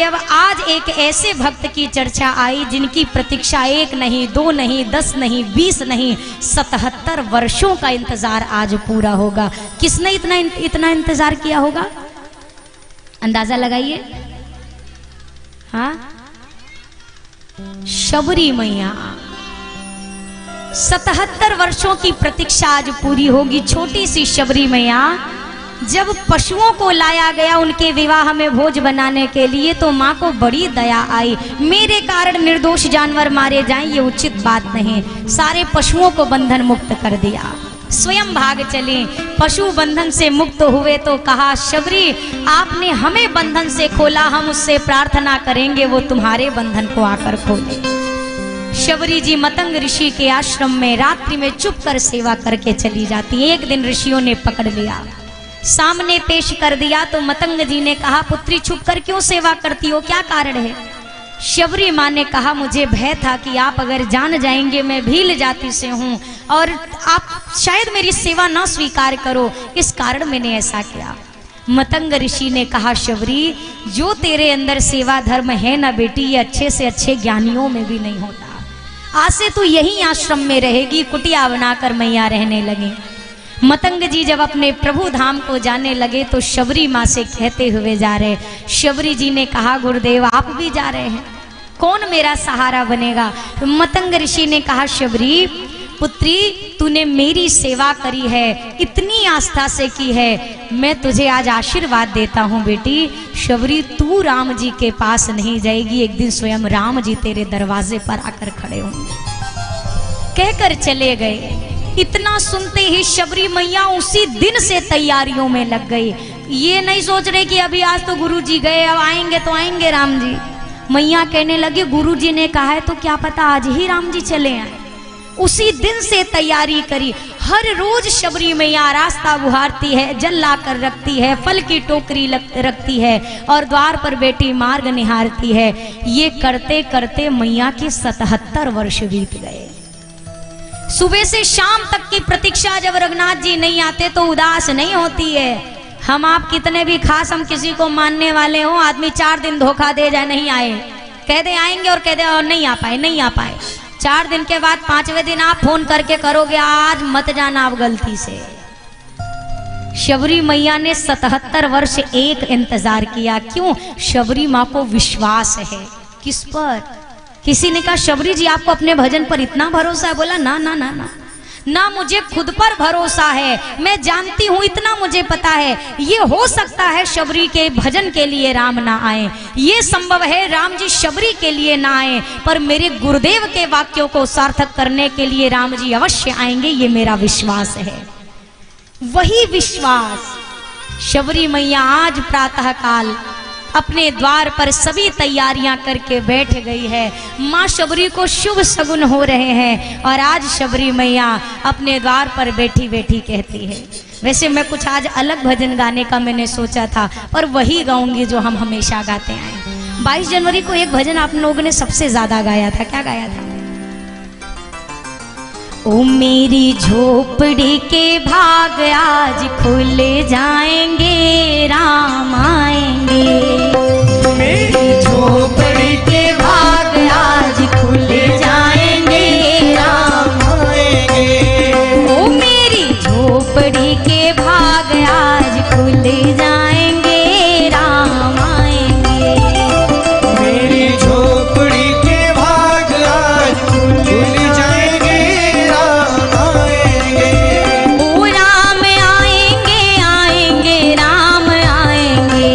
अब आज एक ऐसे भक्त की चर्चा आई जिनकी प्रतीक्षा 1 नहीं 2 नहीं 10 नहीं 20 नहीं 77 वर्षों का इंतजार आज पूरा होगा। किसने इतना इंतजार किया होगा? अंदाजा लगाइए। हाँ, शबरी मैया 77 वर्षों की प्रतीक्षा आज पूरी होगी। छोटी सी शबरी मैया, जब पशुओं को लाया गया उनके विवाह में भोज बनाने के लिए तो माँ को बड़ी दया आई। मेरे कारण निर्दोष जानवर मारे जाएं, ये उचित बात नहीं। सारे पशुओं को बंधन मुक्त कर दिया, स्वयं भाग चले। पशु बंधन से मुक्त हुए तो कहा, शबरी आपने हमें बंधन से खोला, हम उससे प्रार्थना करेंगे वो तुम्हारे बंधन को आकर खोले। शबरी जी मतंग ऋषि के आश्रम में रात्रि में चुप कर सेवा करके चली जाती। एक दिन ऋषियों ने पकड़ लिया, सामने पेश कर दिया तो मतंग जी ने कहा, पुत्री छुप कर क्यों सेवा करती हो, क्या कारण है? शबरी माँ ने कहा, मुझे भय था कि आप अगर जान जाएंगे मैं भील जाति से हूँ और आप शायद मेरी सेवा न स्वीकार करो, इस कारण मैंने ऐसा किया। मतंग ऋषि ने कहा, शबरी जो तेरे अंदर सेवा धर्म है ना बेटी, ये अच्छे से अच्छे ज्ञानियों में भी नहीं होता। आज से तू यही आश्रम में रहेगी। कुटिया बनाकर मैया रहने लगी। मतंग जी जब अपने प्रभु धाम को जाने लगे तो शबरी माँ से कहते हुए जा रहे। शबरी जी ने कहा, गुरुदेव आप भी जा रहे हैं, कौन मेरा सहारा बनेगा? तो मतंग ऋषि ने कहा, शबरी पुत्री तूने मेरी सेवा करी है, इतनी आस्था से की है, मैं तुझे आज आशीर्वाद देता हूँ बेटी। शबरी तू राम जी के पास नहीं जाएगी, एक दिन स्वयं राम जी तेरे दरवाजे पर आकर खड़े होंगे। कहकर चले गए। इतना सुनते ही शबरी मैया उसी दिन से तैयारियों में लग गई। ये नहीं सोच रहे कि अभी आज तो गुरुजी गए, अब आएंगे तो आएंगे राम जी। मैया कहने लगी, गुरुजी ने कहा है तो क्या पता आज ही राम जी चले आए। उसी दिन से तैयारी करी। हर रोज शबरी मैया रास्ता बुहारती है, जल ला कर रखती है, फल की टोकरी रखती है और द्वार पर बेटी मार्ग निहारती है। ये करते करते मैया के 77 वर्ष बीत गए। सुबह से शाम तक की प्रतीक्षा जब रघुनाथ जी नहीं आते तो उदास नहीं होती है। हम आप कितने भी खास हम किसी को मानने वाले हो, आदमी 4 दिन धोखा दे जाए, नहीं आए, कह दे आएंगे और कह दे और नहीं आ पाए, नहीं आ पाए। 4 दिन के बाद 5वें दिन आप फोन करके करोगे, आज मत जाना आप गलती से। शबरी मैया ने 77 वर्ष एक इंतजार किया। क्यों? शबरी माँ को विश्वास है। किस पर? किसी ने कहा, शबरी जी आपको अपने भजन पर इतना भरोसा है? बोला, ना ना ना ना ना, मुझे खुद पर भरोसा है। मैं जानती हूँ, इतना मुझे पता है, ये हो सकता है शबरी के भजन के लिए राम ना आए, ये संभव है राम जी शबरी के लिए ना आए, पर मेरे गुरुदेव के वाक्यों को सार्थक करने के लिए राम जी अवश्य आएंगे, ये मेरा विश्वास है। वही विश्वास शबरी मैया आज प्रातः काल अपने द्वार पर सभी तैयारियां करके बैठ गई है। माँ शबरी को शुभ सगुन हो रहे हैं और आज शबरी मैया अपने द्वार पर बैठी बैठी कहती है। वैसे मैं कुछ आज अलग भजन गाने का मैंने सोचा था, पर वही गाऊंगी जो हम हमेशा गाते आए। 22 जनवरी को एक भजन आप लोगों ने सबसे ज्यादा गाया था। क्या गाया था? ओ मेरी झोपड़ी के भाग आज खुल जाएंगे, राम आएंगे। मेरी झोपड़ी के भाग आज खुल जाएंगे, राम आएंगे। ओ मेरी झोपड़ी के भाग आज खुल जाएंगे, राम आएंगे। मेरी झोपड़ी के भाग आज खुल जाएंगे, राम आएंगे। ओ राम आएंगे, आएंगे, राम आएंगे,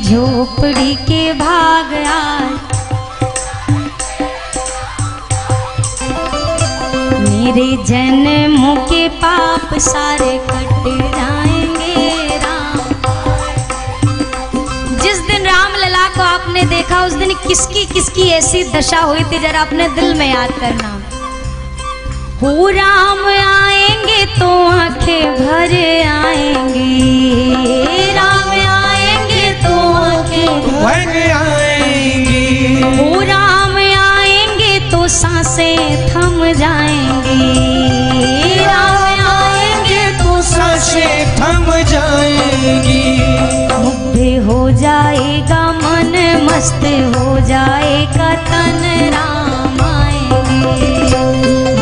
झोपड़ी के भाग आज, मेरे जन्मों के पाप सारे कट जाएंगे राम। जिस दिन रामलला को आपने देखा उस दिन किसकी किसकी ऐसी दशा हुई थी, जरा अपने दिल में याद करना। हो राम आएंगे तो आंखें भर आएंगी, राम आएंगे तो आंखें भर आएंगी, हो राम आएंगे तो सांसें थम जाएंगी, राम आएंगे तो सांसें थम जाएंगी, मुग्ध हो जाएगा मन, मस्त हो जाएगा तन, राम आएंगे,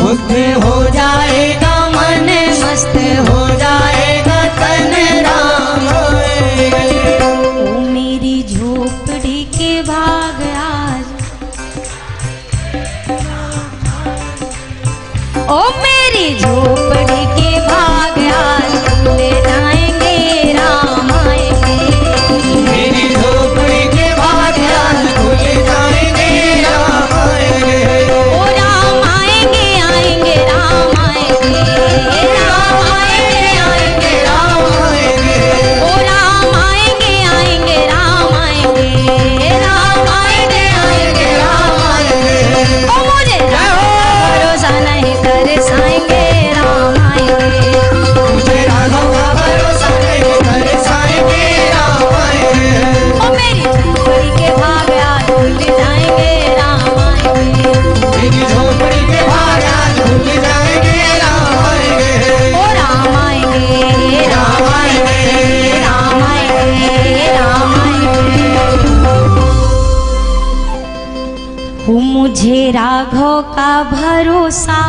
मुग्ध हो जाएगा मन, मस्त हो जाएगा तन, राम आएंगे। ओ मेरी झोपड़ी के भाग आज, ओ मेरी झोपड़ी के भाग आज ले जाएंगे राम आएंगे, मेरी झोपड़ी के भाग आज खुल जाएंगे, राम आएंगे, ओ राम आएंगे आएंगे राम आएंगे, राम आएंगे आएंगे राम, राम आएंगे, ओ राम आएंगे आएंगे राम आएंगे, राम आएंगे आएंगे राम आएंगे, ओ मुझे भरोसा नहीं तरसाएंगे राम आएंगे, मुझे राघव का भरोसा नहीं तरसाएंगे, राम आएंगे, ओ मेरी झोपड़ी के भाग आज खुल जाएंगे राम आएंगे, मेरी झोपड़ी के भाग आज खुल जाएंगे, राम आएंगे, ओ राम आएंगे राम आएंगे राम आएंगे राम आएंगे, हो मुझे राघव का भरोसा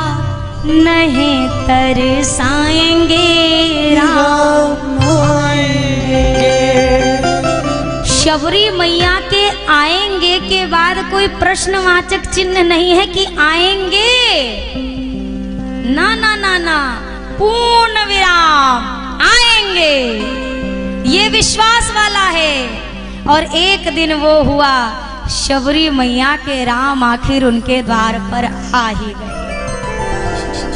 नहीं तरसाएंगे राम। राम आएंगे, शबरी मैया के आएंगे के बाद कोई प्रश्नवाचक चिन्ह नहीं है कि आएंगे, ना ना ना ना, पूर्ण विराम आएंगे, ये विश्वास वाला है। और एक दिन वो हुआ, शबरी मैया के राम आखिर उनके द्वार पर आ ही गए।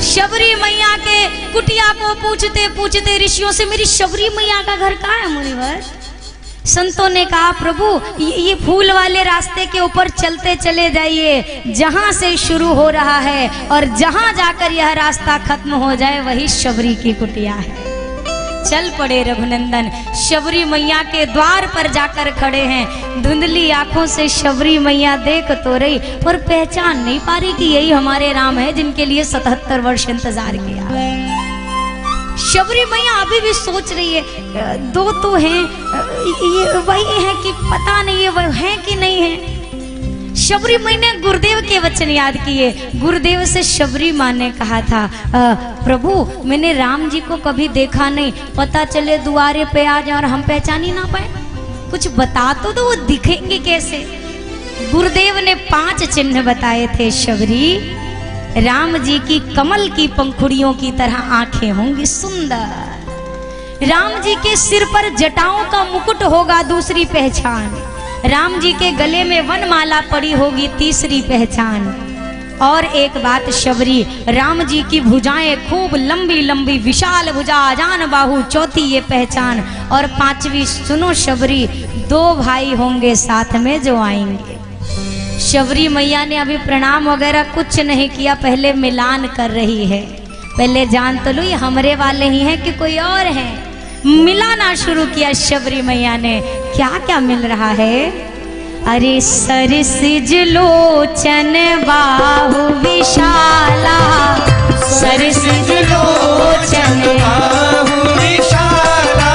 शबरी मैया के कुटिया को पूछते पूछते ऋषियों से, मेरी शबरी मैया का घर कहाँ है मुनिवर? संतों ने कहा, प्रभु ये फूल वाले रास्ते के ऊपर चलते चले जाइए, जहां से शुरू हो रहा है और जहां जाकर यह रास्ता खत्म हो जाए वही शबरी की कुटिया है। चल पड़े रघुनंदन, शबरी मैया के द्वार पर जाकर खड़े हैं। धुंधली आंखों से शबरी मैया देख तो रही पर पहचान नहीं पा रही कि यही हमारे राम है जिनके लिए 77 वर्ष इंतजार किया। शबरी मैया अभी भी सोच रही है, दो तो हैं, ये वही है कि पता नहीं है वह है कि नहीं है। शबरी मैया ने गुरुदेव के वचन याद किए। गुरुदेव से शबरी माँ ने कहा था, प्रभु मैंने राम जी को कभी देखा नहीं, पता चले दुआरे पे आ जाए और हम पहचान ही ना पाए, कुछ बता तो दो वो दिखेंगे कैसे। गुरुदेव ने 5 चिन्ह बताए थे शबरी। राम जी की कमल की पंखुड़ियों की तरह आंखें होंगी सुंदर, राम जी के सिर पर जटाओं का मुकुट होगा दूसरी पहचान, राम जी के गले में वनमाला पड़ी होगी तीसरी पहचान। और एक बात शबरी, राम जी की भुजाएं खूब लंबी लंबी विशाल भुजा आजान बाहु चौथी ये पहचान। और 5वीं सुनो शबरी, 2 भाई होंगे साथ में जो आएंगे। शबरी मैया ने अभी प्रणाम वगैरह कुछ नहीं किया, पहले मिलान कर रही है, पहले जान तो लो ये हमरे वाले ही हैं कि कोई और हैं। मिलाना शुरू किया शबरी मैया ने। क्या क्या मिल रहा है? अरे सरसिज लोचन बाहु विशाला, सरसिज लोचन बाहु विशाला,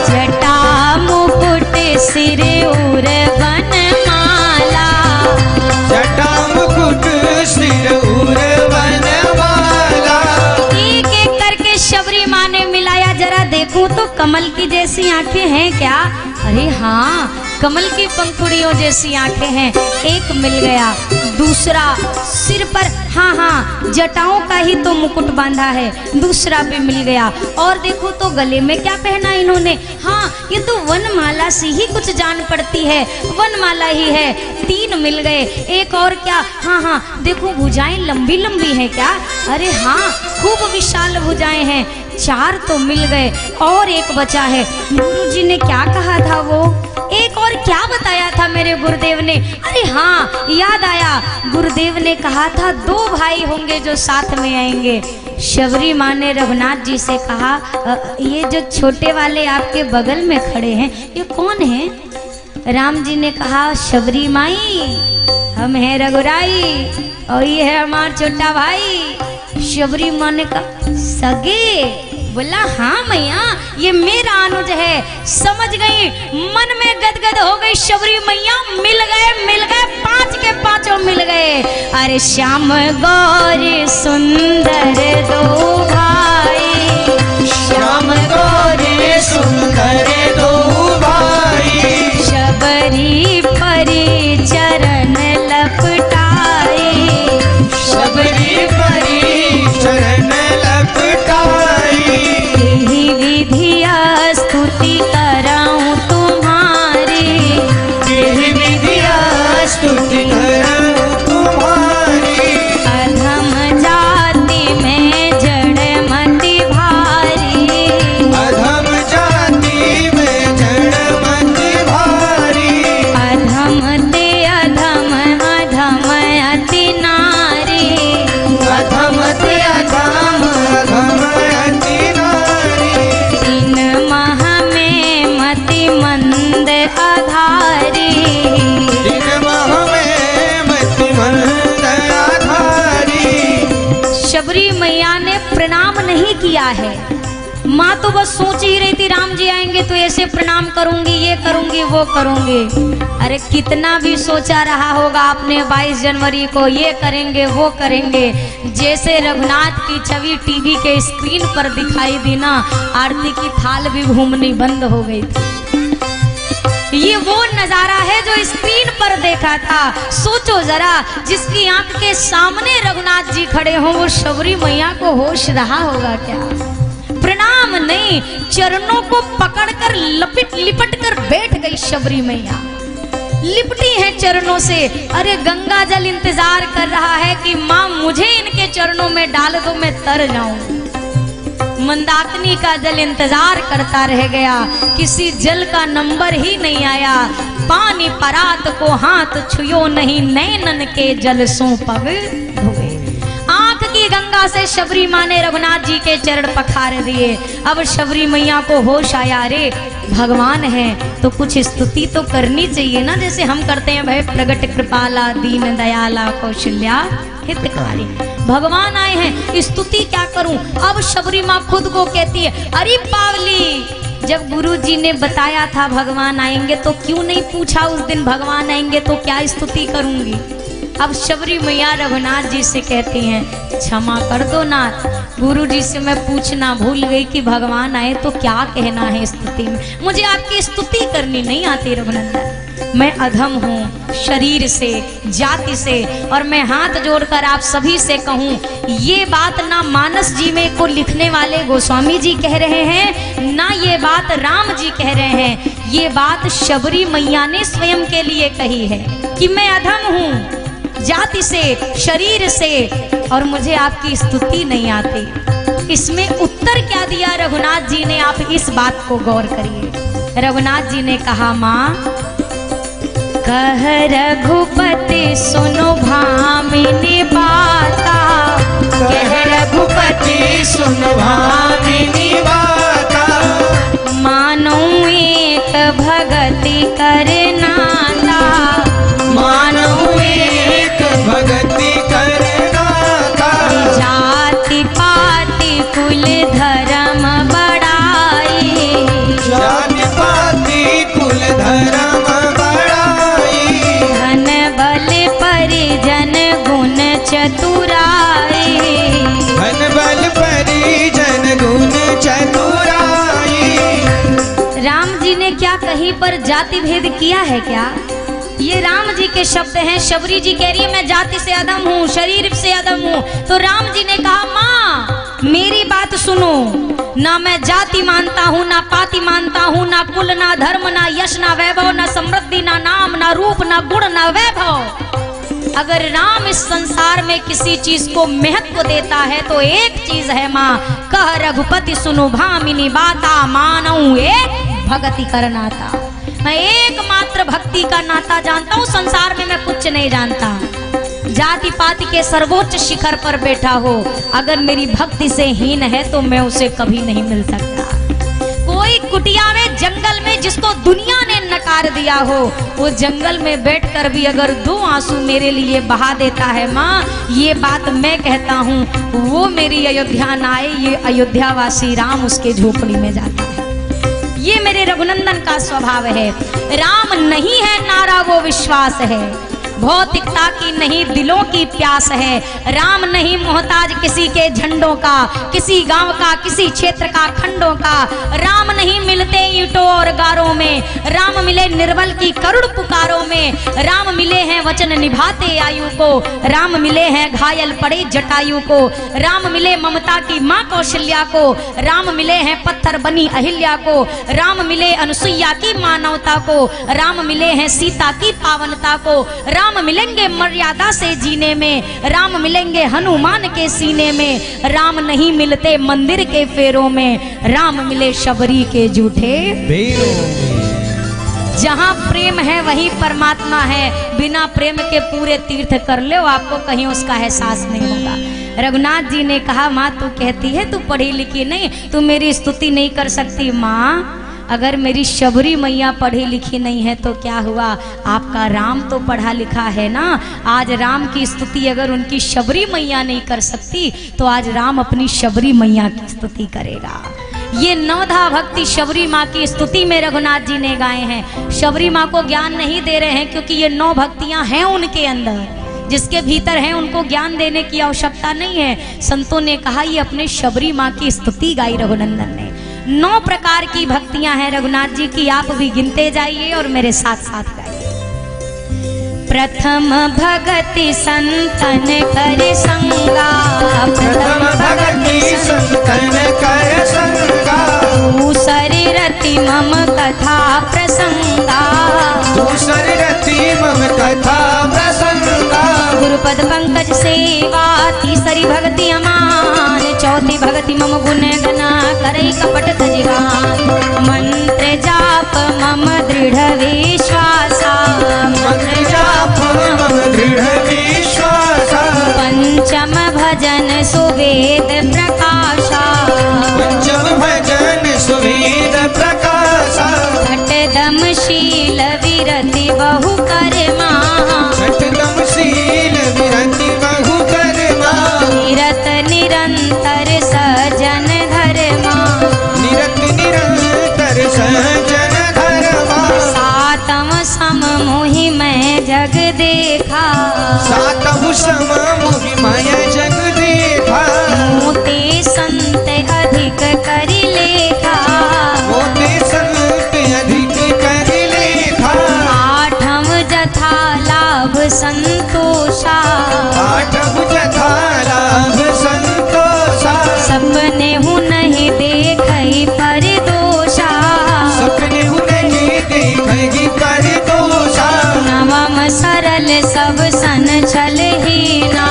जटा मुकुट सिर उर वनमाला, जटा मुकुट सिर उर वनमाला। एक एक करके शबरी माँ ने मिलाया, जरा देखूं तो कमल की जैसी आंखें हैं क्या? अरे हाँ, कमल की पंखुड़ियों जैसी आंखें हैं। एक मिल गया, दूसरा सिर पर हाँ जटाओं का ही तो मुकुट बांधा है, दूसरा भी मिल गया। और देखो तो गले में क्या पहना इन्होंने, हाँ ये तो वनमाला से ही कुछ जान पड़ती है, वनमाला ही है। 3 मिल गए। एक और क्या, हाँ देखो भुजाएं लंबी लंबी हैं क्या, अरे हाँ खूब विशाल भुजाएं हैं। 4 तो मिल गए और एक बचा है। गुरुजी ने क्या कहा था, वो एक और क्या बताया था मेरे गुरुदेव ने, अरे हाँ याद आया, गुरुदेव ने कहा था 2 भाई होंगे जो साथ में आएंगे। शबरी माँ ने रघुनाथ जी से कहा, ये जो छोटे वाले आपके बगल में खड़े हैं ये कौन है? राम जी ने कहा, शबरी माई हम हैं रघुराई और ये है हमारा छोटा भाई। शबरी माँ ने कहा, सगे? बोला हाँ मैया ये मेरा अनुज है। समझ गई, मन में गदगद हो गई शबरी मैया। मिल गए 5 के 5 मिल गए। अरे श्याम गौर सुंदर 2 भाई, श्याम गौर सुंदर 2 भाई, शबरी परी चरण लपटाए, शबरी परी चरण लपटाई। यही विधिया स्तुति कराऊं तुम्हारी, यही विधिया स्तुति कराऊं तुम्हारी। अधम जाति में जड़मति भारी, अधम जाति में जड़मति भारी। अधम ते अधम अधम अति नारी, अधम ते अधम अधम अति नारी। 3 माह में मति मंद आधारी, 3 माह में मति मंद आधारी। शबरी मैया ने प्रणाम नहीं किया है। माँ तो बस सोच ही रही थी राम जी आएंगे तो ऐसे प्रणाम करूंगी, ये करूंगी वो करूंगी। अरे कितना भी सोचा रहा होगा आपने 22 जनवरी को ये करेंगे वो करेंगे। जैसे रघुनाथ की छवि टीवी के स्क्रीन पर दिखाई दी ना, आरती की थाल भी घूमनी बंद हो गई थी। ये वो नजारा है जो स्क्रीन पर देखा था। सोचो जरा, जिसकी आंख के सामने रघुनाथ जी खड़े हों वो शबरी मैया को होश रहा होगा क्या? प्रणाम नहीं, चरणों को पकड़कर लिपट कर बैठ गई शबरी मैया। लिपटी है चरणों से। अरे गंगा जल इंतजार कर रहा है कि माँ मुझे इनके चरणों में डाल दो, मैं तर जाऊं। मंदाकिनी का जल इंतजार करता रह गया, किसी जल का नंबर ही नहीं आया। पानी परात को हाथ छुयो नहीं, नैनन के जल सो पग धोए। आंख की गंगा से शबरी माँ ने रघुनाथ जी के चरण पखार दिए। अब शबरी मैया को होश आया, रे भगवान है तो कुछ स्तुति तो करनी चाहिए ना, जैसे हम करते हैं भाई प्रगट कृपाला दीन दयाला कौशल्या हितकारी। भगवान आए हैं, स्तुति क्या करूं? अब शबरी माँ खुद को कहती है, अरे पावली, जब गुरु जी ने बताया था भगवान आएंगे तो क्यों नहीं पूछा उस दिन भगवान आएंगे तो क्या स्तुति करूंगी। अब शबरी मैया रघुनाथ जी से कहती हैं, क्षमा कर दो नाथ, गुरु जी से मैं पूछना भूल गई कि भगवान आए तो क्या कहना है स्तुति में। मुझे आपकी स्तुति करनी नहीं आती रघुनंदन। मैं अधम हूँ शरीर से, जाति से, और मैं हाथ जोड़कर आप सभी से कहूँ, ये बात ना मानस जी में को लिखने वाले गोस्वामी जी कह रहे हैं, ना ये बात राम जी कह रहे हैं। ये बात शबरी मैया ने स्वयं के लिए कही है कि मैं अधम हूँ जाति से, शरीर से, और मुझे आपकी स्तुति नहीं आती। इसमें उत्तर क्या दिया रघुनाथ जी ने, आप इस बात को गौर करिए। रघुनाथ जी ने कहा, माँ कह रघुपति सुनो भामिनी बाता, कह रघुपति सुन भामिनी बाता। मानो एक भगति करनाता, मानो एक भगति करनाता। जाति पाति कुल धर्म बढ़ाई, जाति पाति कुल धर्म बढ़ाई। धन बल परिजन गुण चतुराई, धन बल परिजन गुण चतुराई। जी ने क्या कहीं पर जाति भेद किया है क्या? ये राम जी के शब्द हैं। शबरी जी कह रही है मैं जाति से अदम हूँ, शरीर से अदम हूँ। तो राम जी ने कहा माँ मेरी बात सुनो, ना मैं जाति मानता हूँ, ना पाति मानता हूँ, ना कुल, ना धर्म, ना यश, ना वैभव, ना समृद्धि, ना नाम, ना रूप, ना गुण, ना वैभव। अगर राम इस संसार में किसी चीज को महत्व देता है तो एक चीज है माँ, कह रघुपति सुनो भामिनी बाता, मानऊ एक भगति कर नाता। मैं एकमात्र भक्ति का नाता जानता हूँ, संसार में मैं कुछ नहीं जानता। जाति पाति के सर्वोच्च शिखर पर बैठा हो, अगर मेरी भक्ति से हीन है तो मैं उसे कभी नहीं मिल सकता। कोई कुटिया में जंगल में जिसको दुनिया ने नकार दिया हो, वो जंगल में बैठकर भी अगर 2 आंसू मेरे लिए बहा देता है माँ, ये बात मैं कहता हूँ, वो मेरी अयोध्या ना आए, ये अयोध्यावासी राम उसके झोपड़ी में जाता है। ये मेरे रघुनंदन का स्वभाव है। राम नहीं है नारा वो विश्वास है, भौतिकता की नहीं दिलों की प्यास है। राम नहीं मोहताज किसी के झंडों का, किसी गांव का, किसी क्षेत्र का, खंडों का। राम नहीं मिलते ईंटों और गारों में, राम मिले निर्बल की करुण पुकारों में। राम मिले हैं वचन निभाते आयु को, राम मिले हैं घायल पड़े जटायु को। राम मिले ममता की माँ कौशल्या को, राम मिले हैं पत्थर बनी अहिल्या को। राम मिले अनुसुईया की मानवता को, राम मिले हैं सीता की पावनता को। राम मिलेंगे मर्यादा से जीने में, राम मिलेंगे हनुमान के सीने में। राम नहीं मिलते मंदिर के फेरों में, राम मिले शबरी के जूठे बेरों में। जहाँ प्रेम है वहीं परमात्मा है। बिना प्रेम के पूरे तीर्थ कर लो, आपको कहीं उसका एहसास नहीं होगा। रघुनाथ जी ने कहा माँ तू कहती है तू पढ़ी लिखी नहीं, तू मेरी स्तुति नहीं कर सकती। माँ अगर मेरी शबरी मैया पढ़ी लिखी नहीं है तो क्या हुआ, आपका राम तो पढ़ा लिखा है ना। आज राम की स्तुति अगर उनकी शबरी मैया नहीं कर सकती तो आज राम अपनी शबरी मैया की स्तुति करेगा। ये 9धा भक्ति शबरी माँ की स्तुति में रघुनाथ जी ने गाए हैं। शबरी माँ को ज्ञान नहीं दे रहे हैं क्योंकि ये 9 भक्तियां हैं उनके अंदर, जिसके भीतर है उनको ज्ञान देने की आवश्यकता नहीं है। संतों ने कहा ये अपने शबरी माँ की स्तुति गाई रघुनंदन ने। 9 प्रकार की भक्तियां हैं रघुनाथ जी की, आप भी गिनते जाइए और मेरे साथ साथ गाइए। प्रथम भगति संतन कर संगा, प्रथम भगति संतन कर संगा। दूसरी रति मम कथा प्रसंगा, दूसरी रति मम कथा प्रसंगा। गुरुपद पंकज सेवा, तीसरी भक्ति अमान, चौथी भक्ति मम गुण गना, करई कपट तजिगान। मंत्र जाप मम दृढ़ विश्वासा, मंत्र जाप मम दृढ़ विश्वासा। पंचम भजन सुवेद प्रकाशा, पंचम भजन सुवेद प्रकाशा। छठदम शील विरति बहु कर्मा, छठदम शील विरति बहु कर्मा। निरत निरंतर सजन धर्मा, निरत निरंतर सजन धर्मा। सातम सम मोहि मैं जग देखा, सातम सम मोहि मैं जग देखा। मोते संत अधिक करि लेखा, मोते संत अधिक कर लेखा। आठम जथा लाभ संतोषा, आठम जथा लाभ संतोषा। सपने हूँ नहीं देखई पर दोषा, सपने हूँ नहीं देखी पर दोषा। नवम सरल सब सन छल हीना,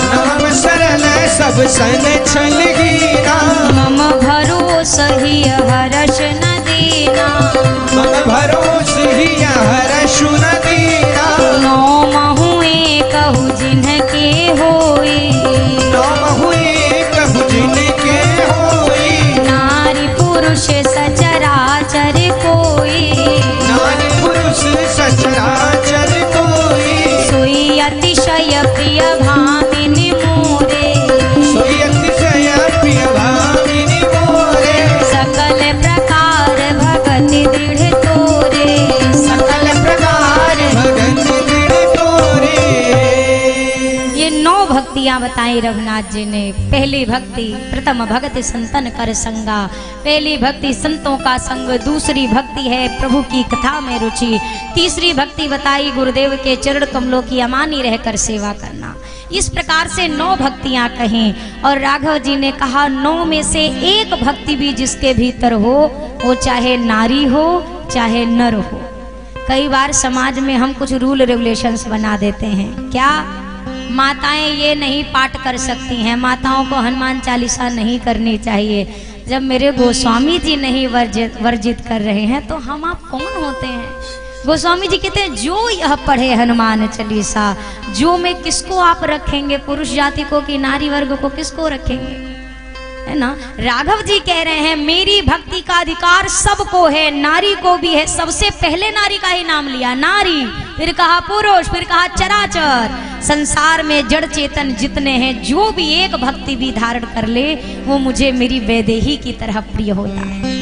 नाम सरल सब सन छल हीना। मम भरोस ही हर्ष न दीना, मम भरोस ही हर्ष न दीना। नौ महुए कहु जिनके होई, नाम हुए कहु जिनके होई। नारी पुरुष सचराचर कोई, नारी पुरुष सचराचर कोई। सोई अतिशय प्रिय भामिनी मोरे, सोई अतिशय प्रिय भामिनी मोरे। सकल प्रकार भगति दृढ़ तोरे, सकल प्रकार बताई रघुनाथ जी ने। पहली भक्ति प्रथम भक्ति संतन कर संगा, पहली भक्ति संतों का संग, दूसरी भक्ति है प्रभु की कथा में रुचि, तीसरी भक्ति बताई गुरुदेव के चरण कमलों की अमानी रहकर सेवा करना। इस प्रकार से 9 भक्तियां कहीं और राघव जी ने कहा 9 में से एक भक्ति भी जिसके भीतर हो, वो चाहे नारी हो चाहे नर हो। कई बार समाज में हम कुछ रूल रेगुलेशंस बना देते हैं, क्या माताएं ये नहीं पाठ कर सकती हैं, माताओं को हनुमान चालीसा नहीं करनी चाहिए। जब मेरे गोस्वामी जी नहीं वर्जित कर रहे हैं तो हम आप कौन होते हैं? गोस्वामी जी कहते हैं जो यह पढ़े हनुमान चालीसा, जो में किसको आप रखेंगे, पुरुष जाति को कि नारी वर्ग को, किसको रखेंगे, है ना। राघव जी कह रहे हैं मेरी भक्ति का अधिकार सबको है, नारी को भी है। सबसे पहले नारी का ही नाम लिया, नारी, फिर कहा पुरुष, फिर कहा चराचर। संसार में जड़ चेतन जितने हैं, जो भी एक भक्ति भी धारण कर ले वो मुझे मेरी वैदेही की तरह प्रिय होता है।